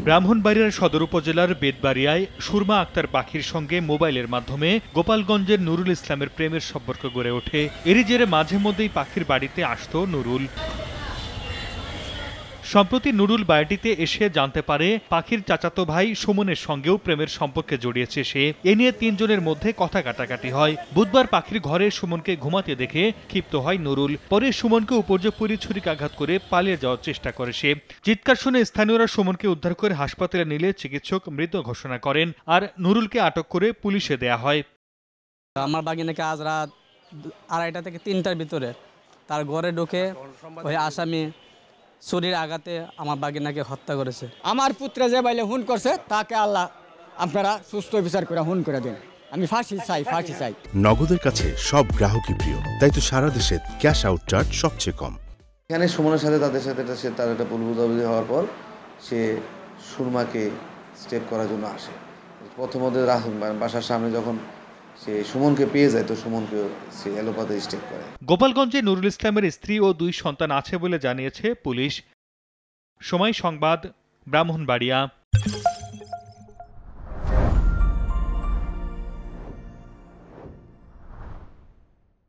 ব্রাহ্মণবাড়িয়ার সদর উপজেলার বেতবাড়িয়ায় সুরমা আক্তার পাখির সঙ্গে মোবাইলের মাধ্যমে গোপালগঞ্জের নুরুল ইসলামের প্রেমের সম্পর্ক গড়ে ওঠে। এরই জেরে মাঝে মধ্যেই পাখির বাড়িতে আসতো নুরুল। সম্প্রতি নুরুল বাড়িটিতে এসে জানতে পারে পাখির চাচাতো ভাই সুমনের সঙ্গেও প্রেমের সম্পর্কে জড়িয়েছে সে। এ নিয়ে তিনজনের মধ্যে কথা কাটাকাটি হয়। বুধবার পাখির ঘরে সুমনকে ঘুমাতে দেখে ক্ষিপ্ত হয় নুরুল। পরে সুমনকে উপর্যুপরি ছুরিকাঘাত করে পালিয়ে যাওয়ার চেষ্টা করে সে। চিৎকার শুনে স্থানীয়রা সুমনকে উদ্ধার করে হাসপাতালে নিলে চিকিৎসক মৃত ঘোষণা করেন, আর নুরুলকে আটক করে পুলিশে দেয়া হয়। আমার বাগিনাকে আজ রাত 2:30 থেকে 3টার ভিতরে তার ঘরে ঢুকে ওই আসামি ছুরির আঘাতে আমার বাগিনাকে হত্যা করেছে। আমার পুত্র যে বাইলে হুন করছে তাকে আল্লাহ আপনারা সুস্থ বিচার করে হুন করে দিন। আমি ফাঁসি চাই। নগদের কাছে সব গ্রাহকই প্রিয়, তাই তো সারা দেশে ক্যাশ আউট চার্জ সবচেয়ে কম। এখানে সুমনের সাথে তাদের সাথে তার একটা ভুল বোঝাবুঝি হওয়ার পর সে সুরমাকে স্টেপ করার জন্য আসে। প্রথমত বাসার সামনে যখন সে সুমনকে পেয়ে যায় তো সুমনকে সে এলোপাতে স্টেপ করে। গোপালগঞ্জে নুরুল ইসলামের স্ত্রী ও 2 সন্তান আছে বলে জানিয়েছে পুলিশ। সময় সংবাদ, ব্রাহ্মণবাড়িয়া।